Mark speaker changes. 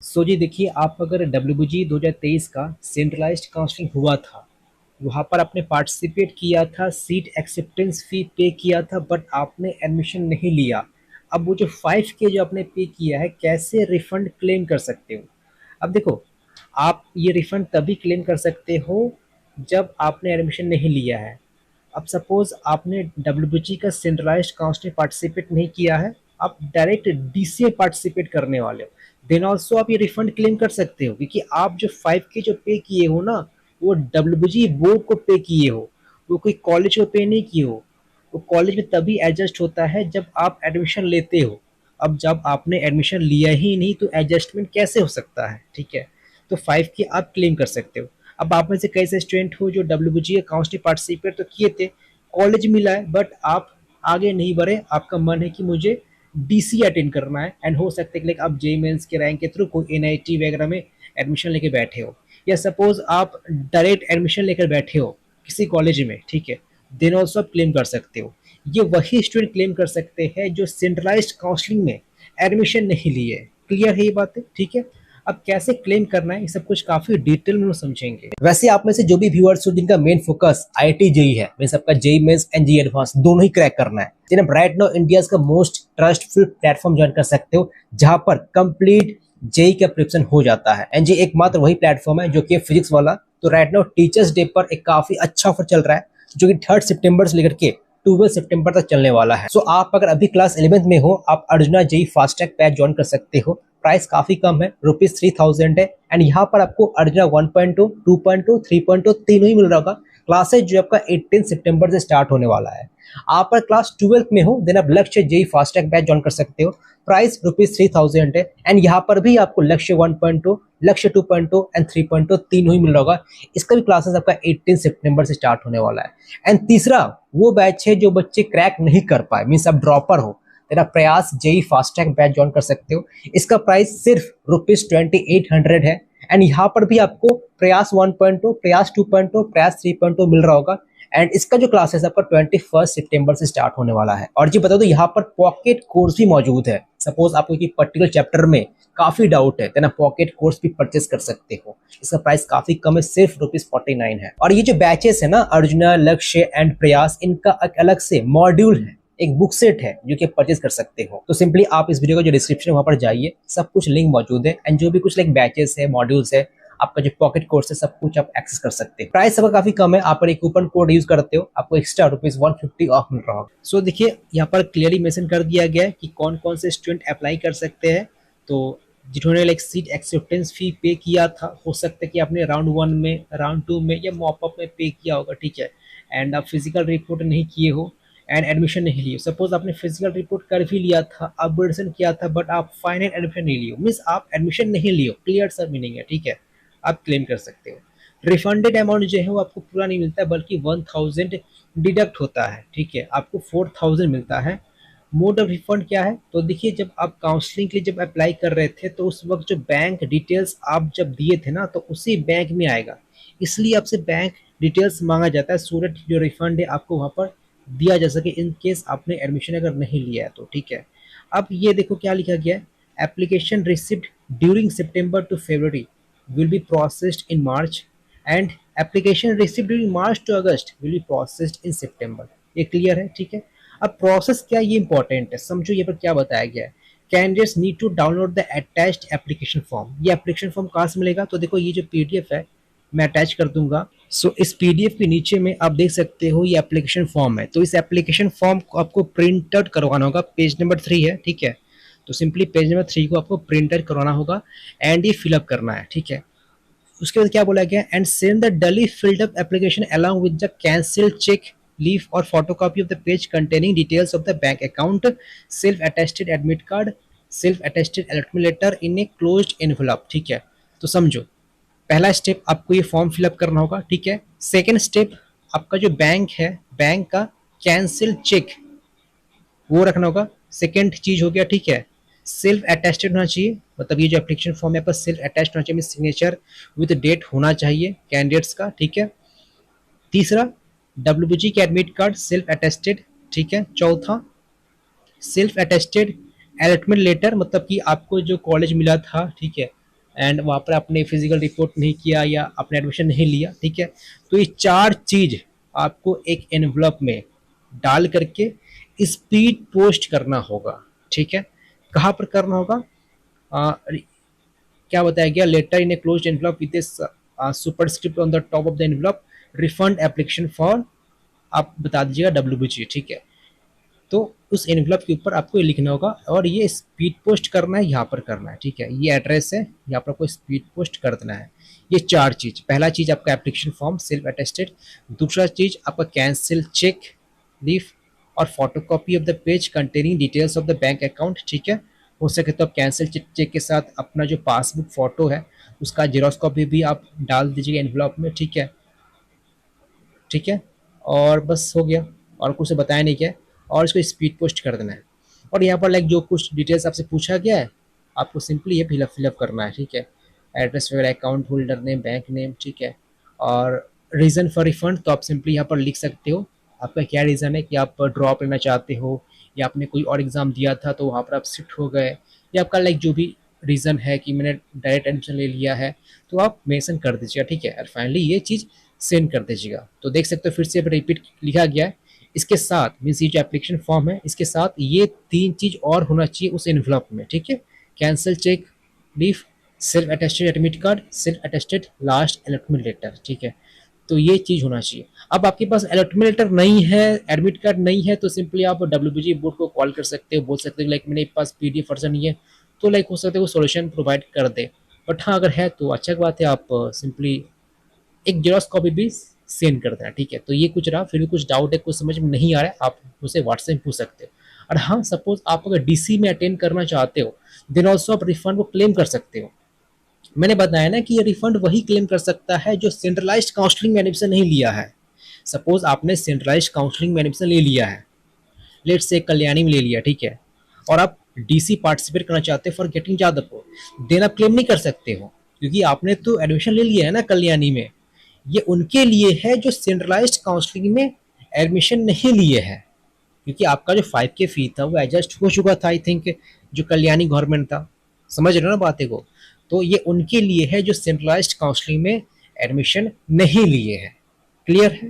Speaker 1: जी देखिए, आप अगर डब्ल्यूबीजी 2023 का सेंट्रलाइज्ड काउंसलिंग हुआ था, वहाँ पर आपने पार्टिसिपेट किया था, सीट एक्सेप्टेंस फी पे किया था, बट आपने एडमिशन नहीं लिया। अब वो जो 5K जो आपने पे किया है, कैसे रिफंड क्लेम कर सकते हो? अब देखो, आप ये रिफंड तभी क्लेम कर सकते हो जब आपने एडमिशन नहीं लिया है। अब सपोज आपने डब्ल्यूबीजी का सेंट्रलाइज्ड काउंसलिंग पार्टिसिपेट नहीं किया है, आप डायरेक्ट डीसीए पार्टिसिपेट करने वाले हो, देन ऑल्सो आप ये रिफंड क्लेम कर सकते हो, क्योंकि आप जो 5K जो पे किए हो ना, वो डब्ल्यूबीजी बोर्ड को पे किए हो, वो कोई कॉलेज को पे नहीं किए हो। वो कॉलेज में तभी एडजस्ट होता है जब आप एडमिशन लेते हो। अब जब आपने एडमिशन लिया ही नहीं तो एडजस्टमेंट कैसे हो सकता है? ठीक है, तो 5K आप क्लेम कर सकते हो। अब आप में से कई से स्टूडेंट हो जो डब्ल्यूबीजी अकाउंट्स में पार्टिसिपेट तो किए थे, कॉलेज मिला है, बट आप आगे नहीं बढ़े, आपका मन है कि मुझे डीसी अटेंड करना है, एंड हो सकता है कि आप जेई मेंस के रैंक के थ्रू कोई एनआईटी वगैरह में एडमिशन लेके बैठे हो, या सपोज आप डायरेक्ट एडमिशन लेकर बैठे हो किसी कॉलेज में, ठीक है, देन ऑल्सो आप क्लेम कर सकते हो। ये वही स्टूडेंट क्लेम कर सकते हैं जो सेंट्रलाइज्ड काउंसलिंग में एडमिशन नहीं लिए। क्लियर है ये बात? ठीक है, अब कैसे क्लेम करना है ये सब कुछ काफी डिटेल में समझेंगे। वैसे आप में से जो भी व्यूअर्स हो जिनका मेन फोकस आईआईटी जेई है, मींस आपका JEE Mains and JEE advance दोनों ही क्रैक करना है, जिन्हें राइट नाउ इंडिया का मोस्ट ट्रस्टफुल प्लेटफॉर्म ज्वाइन कर सकते हो, जहां पर कंप्लीट जेई का प्रिपरेशन हो जाता है। एंड ये एकमात्र वही प्लेटफॉर्म है जो कि फिजिक्स वाला। तो राइट नाउ टीचर्स डे पर एक काफी अच्छा ऑफर चल रहा है, जो कि 3 सितंबर से लेकर के 12 सितंबर तक चलने वाला है। सो आप अगर अभी क्लास 11th में हो, आप Arjuna JEE fast track batch join कर सकते हो। प्राइस काफी कम है, ₹3000 है, एंड यहाँ पर आपको अर्जुना 1.2, 2.2, 3.2 तीनों ही मिल रहा होगा। क्लासेज जो आपका 18 सितंबर से स्टार्ट होने वाला है। आप अगर क्लास 12th में हो, देन आप Lakshya JEE fast track batch join कर सकते हो। प्राइस ₹3000 है, एंड यहाँ पर भी आपको लक्ष्य 1.2, लक्ष्य 2.2 एंड 3.2 तीनों ही मिल रहा होगा। इसका भी क्लासेस आपका 18 सितंबर से स्टार्ट होने वाला है। एंड तीसरा वो बैच है जो बच्चे क्रैक नहीं कर पाए, मीन्स आप ड्रॉपर हो, तेरा Prayas JEE fast track batch join कर सकते हो। इसका प्राइस सिर्फ ₹2800 है, एंड यहाँ पर भी आपको प्रयास 1.2, प्रयास 2.2, प्रयास 3.2 मिल रहा होगा। एंड इसका जो क्लासेस आपका 21 सितंबर से स्टार्ट होने वाला है। और जी बता दो, यहाँ पर पॉकेट कोर्स भी मौजूद है। सपोज आपको किसी पर्टिकुलर चैप्टर में काफी डाउट है, तो पॉकेट कोर्स भी परचेस कर सकते हो। इसका प्राइस काफी कम है, सिर्फ ₹49 है। और ये जो बैचेस है ना, अर्जुना, लक्ष्य एंड प्रयास, इनका एक अलग से मॉड्यूल है, एक बुक सेट है जो कि परचेज कर सकते हो। तो सिंपली आप इस वीडियो का जो डिस्क्रिप्शन है वहां पर जाइए, सब कुछ लिंक मौजूद है, एंड जो भी कुछ लाइक बैचेस है, मॉड्यूल्स है, आपका जो पॉकेट कोर्स है, सब कुछ आप एक्सेस कर सकते हैं। प्राइस सबका काफी कम है, आप एक कूपन कोड यूज करते हो, आपको एक्स्ट्रा ₹150 ऑफ मिल रहा होगा। देखिए यहाँ पर क्लियरली मेंशन कर दिया गया है कि कौन कौन से स्टूडेंट अप्लाई कर सकते हैं। तो जिन्होंने लाइक सीट एक्सेप्टेंस फी पे किया था, हो सकता है कि आपने राउंड 1 में, राउंड 2 में या मॉपअप में पे किया होगा, ठीक है, एंड आप फिजिकल रिपोर्ट नहीं किए हो एंड एडमिशन नहीं लिए। सपोज आपने फिजिकल रिपोर्ट कर भी लिया था, अपग्रेडेशन किया था, बट आप फाइनल एडमिशन नहीं लियो, मीन्स आप एडमिशन नहीं लियो, क्लियर सर मीनिंग है, ठीक है, आप क्लेम कर सकते हो। रिफंडेड अमाउंट जो है वो आपको पूरा नहीं मिलता है, बल्कि 1000 डिडक्ट होता है, ठीक है, आपको 4000 मिलता है। मोड ऑफ रिफंड क्या है? तो देखिए, जब आप काउंसलिंग के लिए जब अप्लाई कर रहे थे, तो उस वक्त जो बैंक डिटेल्स आप जब दिए थे ना, तो उसी बैंक में आएगा, इसलिए आपसे बैंक डिटेल्स मांगा जाता है, सो दैट जो रिफंड है आपको वहाँ पर दिया जा सके, इन केस आपने एडमिशन अगर नहीं लिया है तो, ठीक है। अब ये देखो क्या लिखा गया है, application received during September to February will be processed in March, and application received during March to August will be processed in September. ये क्लियर है? ठीक है। अब प्रोसेस क्या, ये इंपॉर्टेंट है, समझो ये पर क्या बताया गया है। Candidates need to download the attached application form. ये एप्लीकेशन फॉर्म कहाँ से मिलेगा? तो देखो, ये जो पीडीएफ है मैं अटैच कर दूंगा। इस पीडीएफ के नीचे में आप देख सकते हो ये एप्लीकेशन फॉर्म है। तो इस एप्लीकेशन फॉर्म को आपको प्रिंट आउट करवाना होगा, पेज नंबर 3 है, ठीक है। तो सिंपली पेज नंबर 3 को आपको प्रिंट आउट करवाना होगा एंड ये फिलअप करना है, ठीक है। उसके बाद क्या बोला गया, and send the duly filled up application along with the cancel cheque leaf or photocopy of the page containing details of the bank account, self attested admit card, self attested allotment letter in a closed envelope, ठीक है। तो समझो, पहला step आपको ये form fill up करना होगा, ठीक है। सेकेंड स्टेप, आपका जो बैंक है, बैंक का कैंसिल चेक वो रखना होगा, सेकेंड चीज हो गया, ठीक है। सेल्फ अटेस्टेड होना चाहिए, मतलब ये जो एप्लीकेशन फॉर्म है पर सेल्फ अटेस्ट होना चाहिए, सिग्नेचर विद डेट होना चाहिए कैंडिडेट्स का, ठीक है। तीसरा, डब्ल्यूबीजी के एडमिट कार्ड सेल्फ अटेस्टेड, ठीक है। चौथा, सेल्फ अटेस्टेड अलॉटमेंट लेटर, मतलब कि आपको जो कॉलेज मिला था, ठीक है, एंड वहाँ पर आपने फिजिकल रिपोर्ट नहीं किया या आपने एडमिशन नहीं लिया, ठीक है, तो ये 4 चीज आपको एक एनवलप में डाल करके स्पीड पोस्ट करना होगा, ठीक है। कहाँ पर करना होगा? आ, क्या बताया गया? Letter in a closed envelope with superscript on the top of the envelope, refund application for, आप बता दीजिएगा डब्ल्यू, ठीक है। तो उस एनवलप के ऊपर आपको ये लिखना होगा और ये स्पीड पोस्ट करना है, यहाँ पर करना है, ठीक है। ये एड्रेस है, यहाँ पर आपको स्पीड पोस्ट कर देना है। ये 4 चीज, पहला चीज आपका एप्लीकेशन फॉर्म सेल्फ अटेस्टेड, दूसरा चीज आपका cancel cheque leaf or photocopy of the page containing details of the bank account, ठीक है। हो सके तो आप कैंसिल चेक के साथ अपना जो पासबुक फोटो है उसका जेरोक्स कॉपी भी आप डाल दीजिएगा एनवलप में, ठीक है, ठीक है। और बस हो गया, और कुछ बताया नहीं क्या है। और इसको स्पीड पोस्ट कर देना है। और यहाँ पर लाइक जो कुछ डिटेल्स आपसे पूछा गया है आपको सिंपली ये फिलअप करना है, ठीक है। एड्रेस वगैरह, account holder name, bank name, ठीक है। और रीज़न फॉर रिफंड तो आप सिंपली यहाँ पर लिख सकते हो आपका क्या रीज़न है, कि आप ड्रॉप लेना चाहते हो या आपने कोई और एग्ज़ाम दिया था तो वहाँ पर आप शिफ्ट हो गए, या आपका लाइक जो भी रीज़न है कि मैंने डायरेक्ट एडमिशन ले लिया है, तो आप मेंशन कर दीजिएगा, ठीक है। और फाइनली ये चीज़ सेंड कर दीजिएगा। तो देख सकते हो फिर से रिपीट लिखा गया है। इसके साथ मीन्स ये जो एप्लीकेशन फॉर्म है इसके साथ ये 3 चीज और होना चाहिए उस एनवलप में, ठीक है। Cancel cheque leaf, self attested admit card, self attested last allotment letter, ठीक है। तो ये चीज होना चाहिए। अब आपके पास अलॉटमेंट लेटर नहीं है, एडमिट कार्ड नहीं है, तो सिंपली आप डब्ल्यूबीजी बोर्ड को कॉल कर सकते हो, बोल सकते हो लाइक मेरे पास पीडीएफ वर्जन नहीं है, तो लाइक हो सकता है वो सॉल्यूशन प्रोवाइड कर दे। बट हाँ अगर है तो अच्छा बात है, आप सिंपली एक जेरॉक्स कॉपी भी सेंड कर देना, ठीक है। तो ये कुछ रहा, फिर भी कुछ डाउट है, कुछ समझ में नहीं आ रहा है, आप मुझसे व्हाट्सएप में पूछ सकते हो। और हाँ सपोज आप अगर डीसी में अटेंड करना चाहते हो देन ऑल्सो आप रिफंड को क्लेम कर सकते हो। मैंने बताया ना कि ये रिफंड वही क्लेम कर सकता है जो सेंट्रलाइज्ड काउंसलिंग में एडमिशन नहीं लिया है। सपोज आपने सेंट्रलाइज्ड काउंसलिंग में एडमिशन ले लिया है, लेट से कल्याणी में ले लिया, ठीक है, और आप डीसी पार्टिसिपेट करना चाहते हो फॉर गेटिंग जादवपुर, देन आप क्लेम नहीं कर सकते हो, क्योंकि आपने तो एडमिशन ले लिया है ना कल्याणी में। ये उनके लिए है जो सेंट्रलाइज्ड काउंसलिंग में एडमिशन नहीं लिए हैं, क्योंकि आपका जो 5K फी था वो एडजस्ट हो चुका था आई थिंक, जो कल्याणी गवर्नमेंट था। समझ रहे हो ना बातें को? तो ये उनके लिए है जो सेंट्रलाइज्ड काउंसलिंग में एडमिशन नहीं लिए हैं। क्लियर है?